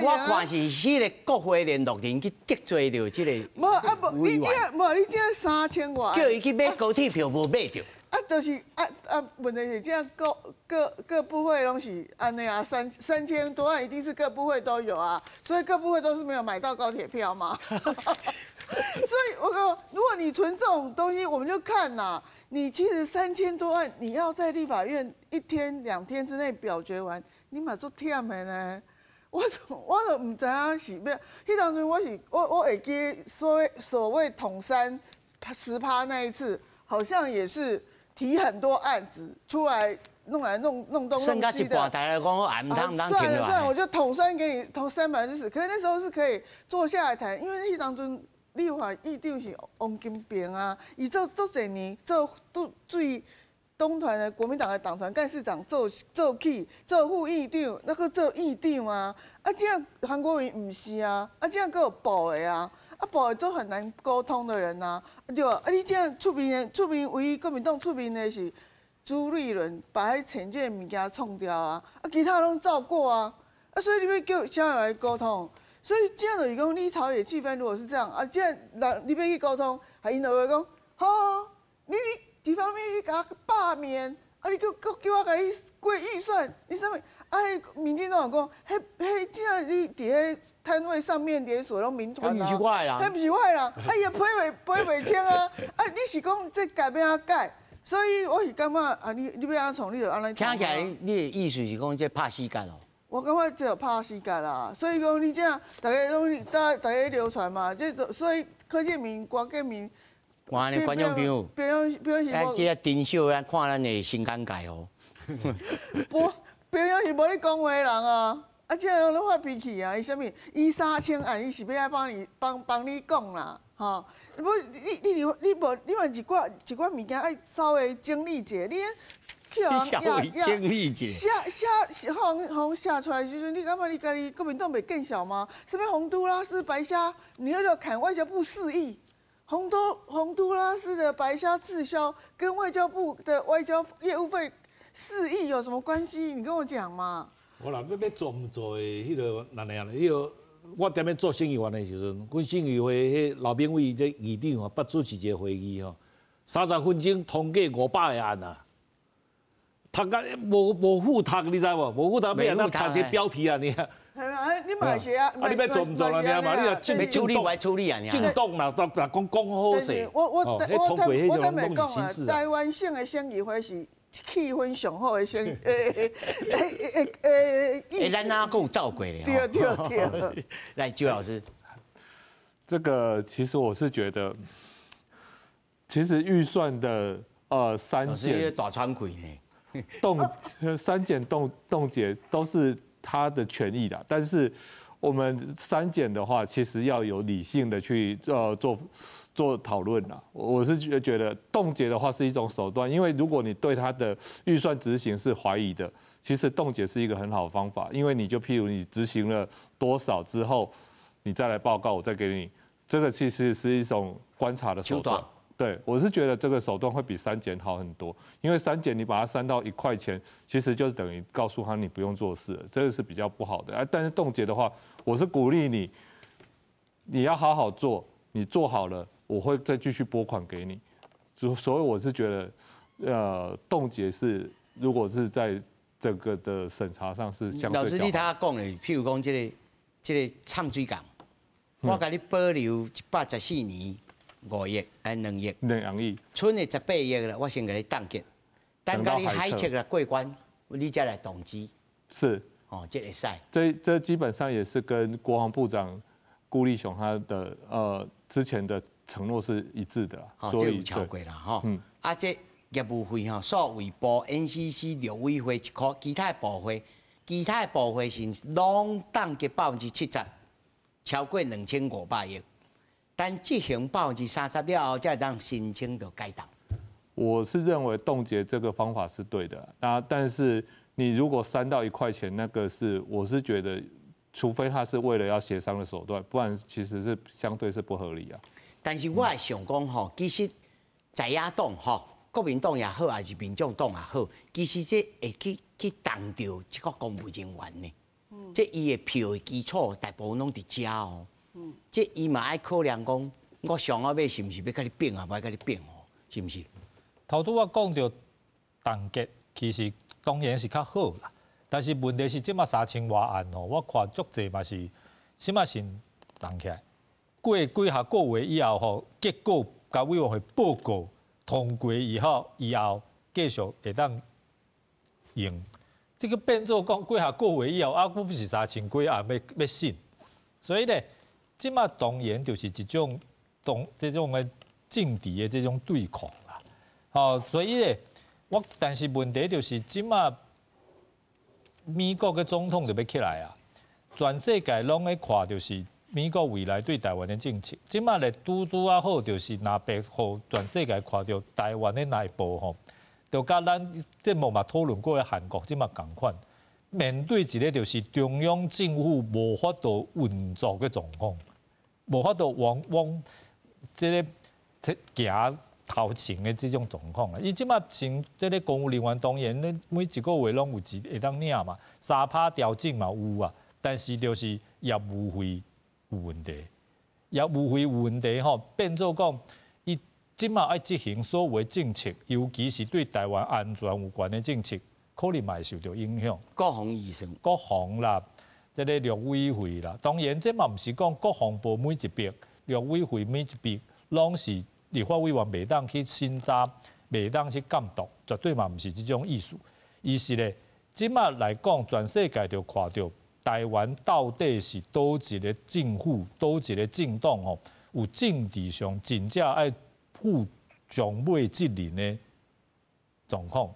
我看是迄个国会联络人去得罪着即个你这3000外，叫伊去买高铁票无买着。就是问题是这各部会拢是安尼啊，3000多万一定是各部会都有啊，所以各部会都是没有买到高铁票嘛。所以我说，如果你存这种东西，我们就看呐，你其实3000多万，你要在立法院1天2天之内表决完，你嘛做忝的呢。我都唔知影是咩，迄当时我会记所谓统310%那一次，好像也是提很多案子出来弄东弄西的。算，我就统3给你投310%，可是那时候是可以坐下来谈，因为迄当中立法议长是王金平啊，伊做侪年做最。东团的国民党的党团干事长做副议长，那个做议长啊，这样韩国瑜唔是啊，这样够有保的啊，保的都很难沟通的人啊，对吧？你这样出名唯一国民党出名的是朱立伦，把迄前件物件冲掉啊，其他拢照过啊，所以你要叫小友来沟通，所以这样就是讲，你朝野气氛如果是这样这样你要去沟通，还因就会讲，好，你。地方面你甲罢免，你叫我甲你过预算，你啥物？民进党讲，迄只要你伫迄摊位上面连锁拢民团啊，迄毋是我的人，迄毋是我的人，伊也批袂清啊！你是讲这改要安改？所以我是感觉你要安创，你就安尼。听起来你的意思是讲这拍死角咯？我感觉这有拍死角啦，所以讲你这样大家流传嘛，所以柯建铭、郭建铭。我呢，观众朋友，这个珍惜咱看咱的新感慨哦。平常是无咧讲话人啊，这样拢发脾气啊！伊啥物？伊3000案，伊是要来帮你讲啦，吼。不，你嘛一寡物件爱稍微整理者，你去整理者。红写出来时阵，你感觉你家己国民党袂见效吗？什么洪都拉斯白虾，你要砍外交部4亿。洪都拉斯的白虾滞销跟外交部的外交业务费4亿有什么关系？你跟我讲嘛。我啦，要做唔做的，迄个哪样咧？迄个我踮咧做省议员的时阵，阮省议会迄老兵委这议长吼，捌主持一个会议吼，30分钟通过500个案啊。读甲无附读，你知无？无附读，要咱读一个标题啊，你。系啊，你嘛是啊，你要做唔做啦？你嘛，你要处理还处理啊？震动啦，讲好势。我等下讲啊，台湾省的省议会是气氛上好的省，咱哪够照过咧？对。来，周老师，这个其实我是觉得，其实预算的删减大川鬼呢，删减冻结都是他的权益的，但是我们删减的话，其实要有理性的去做讨论啦。我是觉得冻结的话是一种手段，因为如果你对他的预算执行是怀疑的，其实冻结是一个很好的方法，因为你就譬如你执行了多少之后，你再来报告，我再给你，这个其实是一种观察的手段。对，我是觉得这个手段会比删减好很多，因为删减你把它删到1块钱，其实就是等于告诉他你不用做事了，这个是比较不好的。但是冻结的话，我是鼓励你要好好做，你做好了，我会再继续拨款给你。所以我是觉得，冻结是如果是在这个的审查上是相对较好。老师，你他讲的，譬如讲这个唱水港，我给你保留114年。5亿还2亿，2亿，剩的18亿了，我先给你冻结，等到你海测了过关，你再来动机。是，哦，这会使。这基本上也是跟国防部长顾立雄他的之前的承诺是一致的啦。哦，这有超过啦，哈。啊，这业务费吼，所为部 NCC 陆委会1块，其他的部会是拢冻结70%，超过2500亿。但执行30%了后，再让申请就改动。我是认为冻结这个方法是对的，但是你如果删到1块钱，那个我是觉得，除非他是为了要协商的手段，不然其实是相对是不合理啊。但是我想讲吼，其实在野党吼，国民党也好，还是民众党也好，其实这会去动到这个公务人员呢。这伊的票的基础大部分拢伫遮哦。这伊嘛爱考量讲，我上后尾是毋是要甲你变啊，无要甲你变哦，是毋是？头拄我讲到冻结，其实当然是较好啦，但是问题是即马3000多案哦，我看足济嘛是，什么先冻起来，过几下个月以后吼，结果甲委员会报告通过以后继续会当用，这个变做讲几下个月以后，我不是3000几案要审，所以咧。即马当然就是一种这种的政治的这种对抗啦，所以咧，但是问题就是即马美国的总统就要起来啊，全世界拢在看就是美国未来对台湾的政策，即马咧拄啊好就是若白互全世界看到台湾的内部吼，就甲咱节目嘛讨论过的韩国即马共款。面对一个就是中央政府无法度运作的状况，无法度往这个行头前的这种状况啊！伊即马像这个公务人员当然咧，每一个月拢有会当领嘛，3%调整嘛有啊，但是就是业务费有问题，业务费有问题吼，变做讲伊即马爱执行所有的政策，尤其是对台湾安全有关的政策。可能嘛会受到影响，国防医生、国防啦，这个陆委会啦，当然这嘛毋是讲国防部每一笔、陆委会每一笔拢是立法委员袂当去审查、袂当去监督，绝对嘛毋是这种意思。伊是咧，即马来讲，全世界就看到台湾到底是倒一个政府、倒一个政党吼，有政治上真正爱负上尾责任的状况。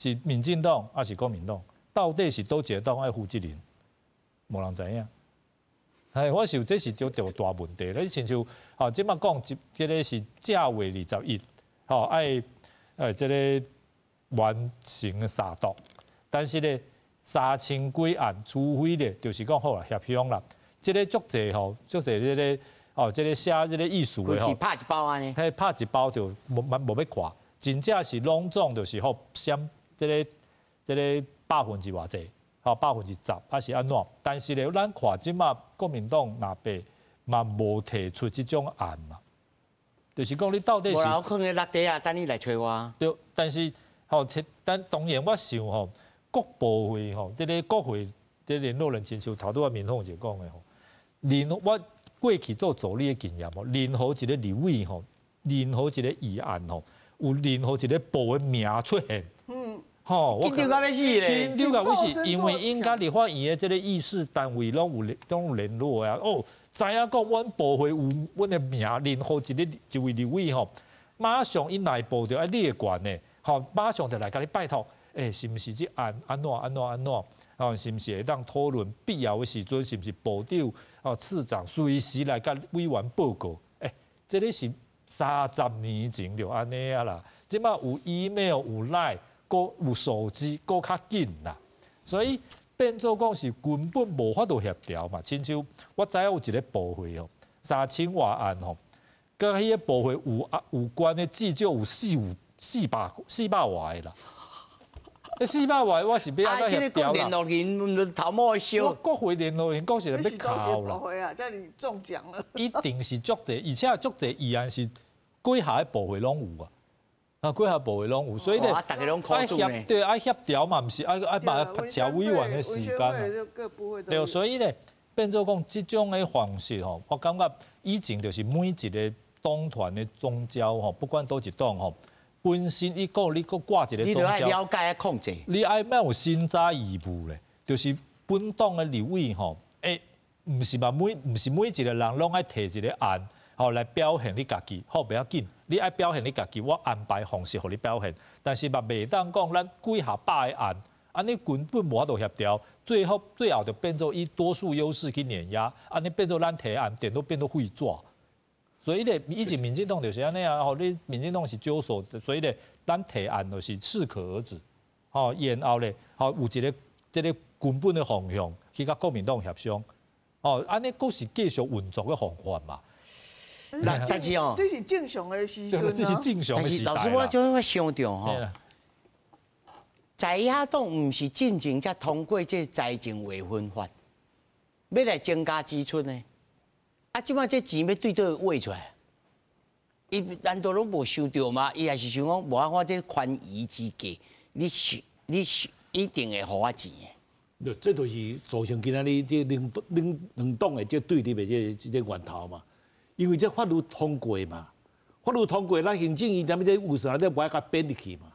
是民进党还是国民党？到底是倒一个党爱负责任？无人知影。我想这是条大问题。你亲像即马讲，这个是正月21，爱这个完成杀毒，但是咧3000几案，除非咧就是讲好啦协商啦，这个足济足济这个哦，这个写这个意思的吼，拍一包安尼，嘿，拍一包就无要看，真正是拢总就是好闪这个100%偌济，好10%，还是安怎？但是咧，咱看即马国民党那边嘛无提出这种案嘛，就是讲你到底是。我放咧落地啊，等你来找我。对，但是吼，但当然我想吼，各部会吼，这个国会这联络人亲像头拄仔民众就讲的吼，我过去做助理的经验吼，任何一个立委吼，任何一个议案吼，有任何一个部的名出现，吼，紧张到要死咧，紧张到要死，因为因甲立法院的这个议事单位拢有联络啊，哦，知影讲阮部会有阮的名，任何一位立委吼，马上因内部就爱列管的，吼，马上就来甲你拜托，是毋是这案安怎，哦，是毋是会当讨论必要的时阵，是毋是部长、哦次长随时来甲委员报告？这个是30年前就安尼啊啦，即马有 email 有 line， 搁有手机，搁较紧啦，所以变做讲是根本无法度协调嘛。亲像我知影有一个部会哦，3000外案吼，甲迄个部会有关的记就有400外的啦。400外我是要安怎协调啦？联络人头毛烧。我国会联络人讲是要考啦。部会啊，叫你中奖了。一定是足侪，而且足侪议案是几下的部会拢有啊，几下部会拢有，所以咧大家拢靠住呢。对，爱协调嘛，毋是爱把调委员的时间啊。对，所以咧变做讲即种的方式吼，我感觉以前就是每一个党团的宗教吼，不管倒一党吼。本身你搁挂一个宗教，你爱了解控制，你爱要有审查义务咧，就是本党的立委吼，毋是每一个人拢爱提一个案，吼来表现你家己，好不要紧，你爱表现你家己，我安排方式互你表现，但是嘛袂当讲咱几下百个案，安尼根本无法度协调，最后就变做以多数优势去碾压，安尼变做咱提案点都变做废纸。所以咧，以前民进党就是安尼啊，吼，你民进党是纠手，所以咧，咱提案就是适可而止，吼，然后咧，吼有一个这个根本的方向去甲国民党协商，哦，安尼佫是继续运作的方法嘛。但是哦，这是正常的时阵啊。这是正常的时代啦。老师，我就会想到吼，在野党毋是进前才通过这财政划分法，要来增加支出呢。啊，即摆这钱要对倒挖出来，伊难道拢无收到吗？伊还是想讲，无啊，我这宽移之计，你一定会互我钱的。这就是造成今仔日这两党的这对立的这源头嘛。因为这法律通过嘛，法律通过，咱行政院踮这预算内底不爱甲编入去嘛。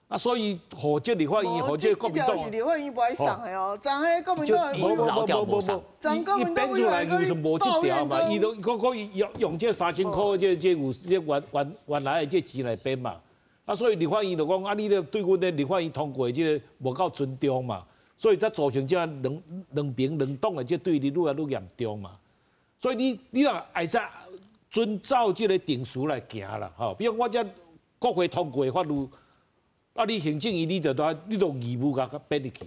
啊，所以和这立法院和这国民党，是立法院不爱送的哦，昨下国民党无上，昨国民党编出来就是无这条嘛，伊都用这3000块原来的这钱来编嘛。啊，所以立法院就讲啊，你咧对阮的立法院通过的这个无够尊重嘛，所以才造成这两边两党的这对立愈来愈严重嘛。所以你若爱使遵照这个定数来行啦，吼，比如我这国会通过的法律。啊！你行政院你就义务甲编入去。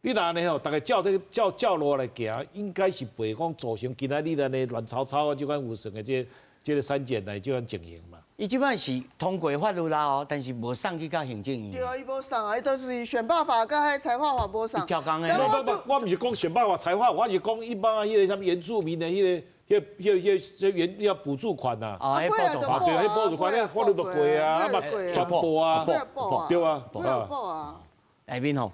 你若安尼吼，大家照路来行，应该是袂讲造成今仔日安尼乱糟糟啊，即款有算的这个删减来即款情形嘛。伊即摆是通过法律啦哦，但是无送去到行政院。对啊，伊无送啊，伊都是选办法甲迄财法法无送。跳工诶。我毋是讲选办法财法，我是讲一般迄个什么原住民的迄个要补助款呐。啊，迄补助款，对，迄补助款，迄法律都过啊，嘛宣布啊，对啊，报啊。内面吼，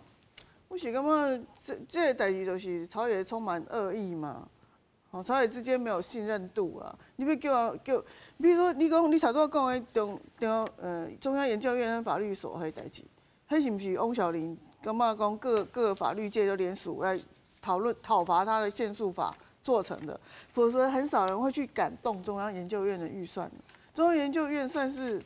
我是感觉这个代志就是朝野充满恶意嘛。哦，朝野之间没有信任度啊！你要叫，比如说你讲你头拄讲的中央研究院跟法律所迄代志，迄是不是翁小玲感觉讲各法律界都联署来讨伐他的宪诉法做成的？否则很少人会去敢动中央研究院的预算。中央研究院算是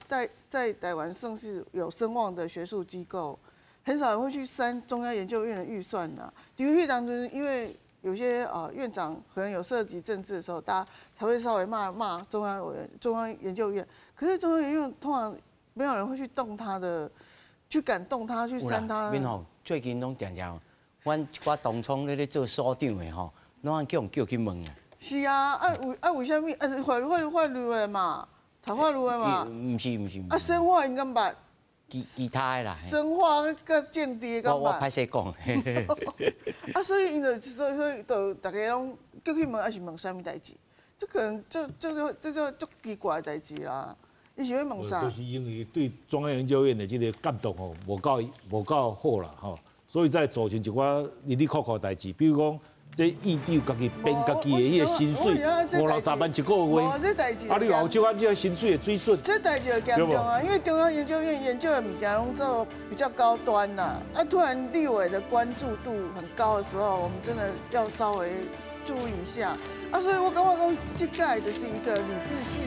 在台湾算是有声望的学术机构，很少人会去删中央研究院的预算呐。因为当中因为。有些院长可能有涉及政治的时候，大家才会稍微骂中央研究院。可是中央研究院通常没有人会去动他的，去敢动他，去删他。最近拢常常，我当初咧做所长的吼，拢叫去问啊，是啊，为什么？法律的嘛，读法律的嘛。唔是。啊，生化应该捌。其他的啦。生化甲政治敢捌。我歹势讲。啊，所以因就大家拢叫去问，还是问啥物代志？这可能这足奇怪的代志啦。你想要问啥？就是因为对中央研究院的这个监督吼，无够好啦吼，所以在造成一寡哩哩扣扣代志，比如讲。这议长家己编家己的迄个薪水，50-60万一个月。啊，你老少啊，这个薪水的水准。这代志就严重啊，因为中央研究院研究的物件拢做比较高端啦。啊，突然立委的关注度很高的时候，我们真的要稍微注意一下。啊，所以我感觉讲，这个就是一个理智性。